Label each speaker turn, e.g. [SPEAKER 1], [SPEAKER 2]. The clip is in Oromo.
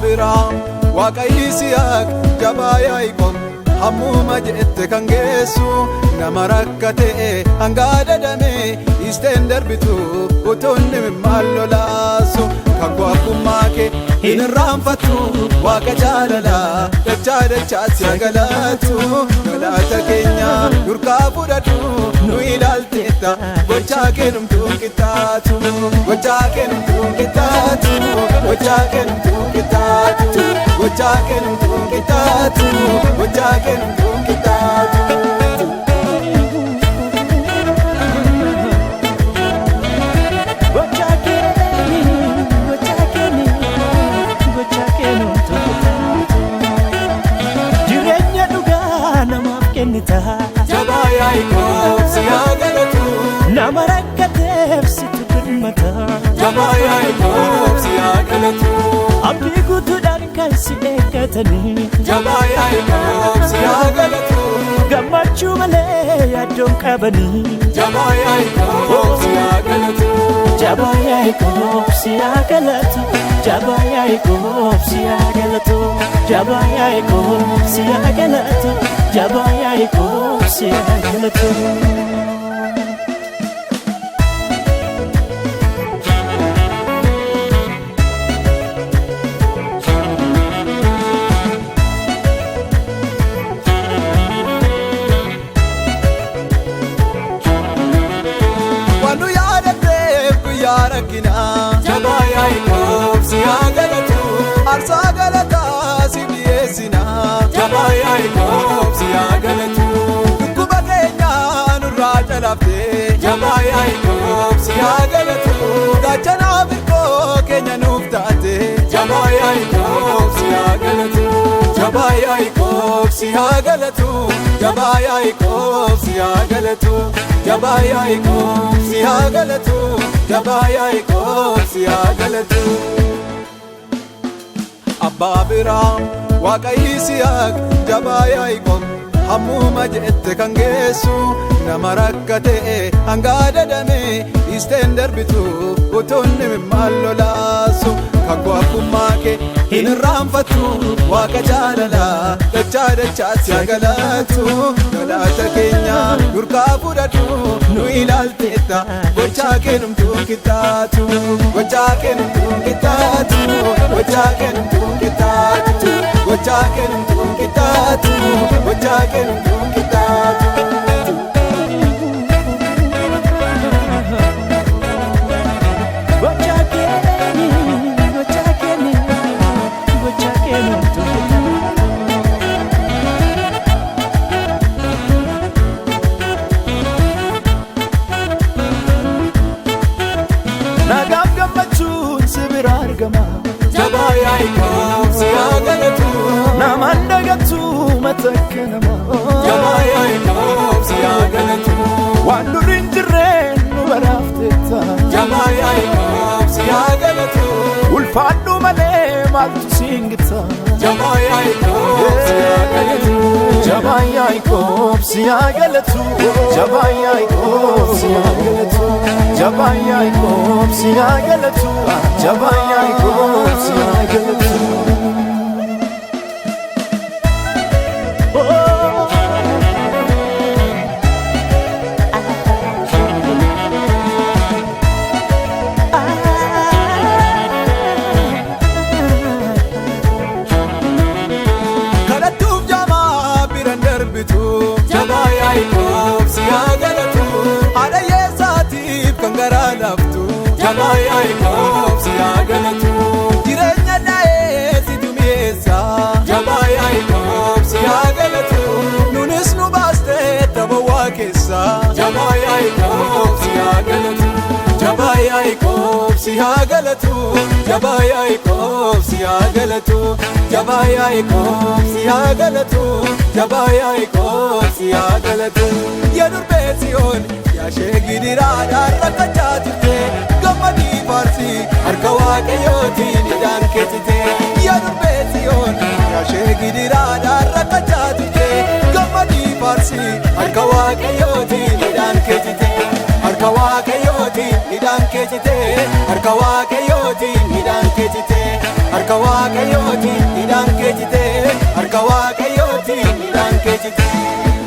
[SPEAKER 1] Abraam Waaqa Yisihaaq Jabaa Yaa'iqoob hammuma je'ette kan geessu nama rakkate hanga dadame isteen darbitu utuunni maal lolaasu kakuu akkuma kee hin irraanfattu Waaqa jaalala dachaa dachaatti galatu galata keenya durkaa fudhadhu nu ilaalteetta gochaa keenumtuun qixxaatu gochaa keenumtuun qixxaatu gochaa keenumtuun qixxaatu gochaa keenumtuun qixxaatu gochaa keenumtuun qixxaatu.
[SPEAKER 2] Jabaa Yaa'iqoob siyaa galatu nama rakkateef situ birmata Jabaa Yaa'iqoob siyaa galatu abdii guutuudhaan kan si eeggatanii Jabaa Yaa'iqoob siyaa galatu gammachuu malee yaaddoon qabanii Jabaa Yaa'iqoob siyaa galatu Jabaa Yaa'iqoob siyaa galatu Jabaa Yaa'iqoob siyaa galatu Jabaa Yaa'iqoob siyaa galatu Jabaa Yaa'iqoob siyaa galatu.
[SPEAKER 1] Waannu yaadateef guyyaa rakkinaa Jabaa Yaa'iqoob siyaa galatu aarsaa galataa si dhiyeessinaa Jabaa Yaa'iqoob siyaa galatu dhukkuba keenya nurraa calaaftee Jabaa Yaa'iqoob siyaa galatu gaachanaa birkoo keenya nuuf taate Jabaa Yaa'iqoob siyaa galatu Jabaa Yaa'iqoob siyaa galatu Jabaa Yaa'iqoob siyaa galatu Jabaa Yaa'iqoob siyaa galatu Jabaa Yaa'iqoob siyaa galatu. Abraam Waaqa Yisihaaq Jabaa Yaa'iqoob hammuma je'ette kan geessu nama rakkate hanga dadame isteen darbitu utuunni maal lolaasu kakuu akkuma kee hin irraanfattu Waaqa jaalala dachaa dachaatti galatu galata keenya durkaa fudhadhu nu ilaalteetta gochaa keenumtuun qixxaatu gochaa keenumtuun qixxaatu gochaa keenumtuun qixxaatu gochaa keenumtuun qixxaatu gochaa keenumtuun qixxaatu.
[SPEAKER 2] Jabaa Yaa'iqoob siyaa galatu namaan dagatu matakkanama Jabaa Yaa'iqoob siyaa galatu waan durii hin jirreen nu baraafteetta Jabaa Yaa'iqoob siyaa galatu ulfaadhu malee maaltu siin gita Jabaa Yaa'iqoob siyaa galatu Jabaa Yaa'iqoob siyaa galatu Jabaa Yaa'iqoob siyaa galatu Jabaa Yaa'iqoob siyaa galatu Jabaa Yaa'iqoob siyaa galatu.
[SPEAKER 1] Kadhattuuf jamaa biran darbitu Jabaa Yaa'iqoob siyaa galatu haadha yeessaatiif kan garaa laaftu Jabaa Yaa'iqoob siyaa galatu jireenya dha'ee si dumeessa Jabaa Yaa'iqoob siyaa galatu nunis nu baastee dabawaa keessa Jabaa Yaa'iqoob siyaa galatu Jabaa Yaa'iqoob siyaa galatu Jabaa Yaa'iqoob siyaa galatu Jabaa Yaa'iqoob siyaa galatu Jabaa Yaa'iqoob siyaa galatu yaa durbee Tsiyoon yaa ishee gidiraadhaan rakkachaa turte gammadii faarsii harka Waaqayyootiin hidhaan keessite yaa durbee Tsiyoon yaa ishee gidiraadhaan rakkachaa turte gammadii faarsii harka Waaqayyootiin hidhaan keessite harka Waaqayyootiin hidhaan keessite harka Waaqayyootiin hidhaan keessite harka Waaqayyootiin jitu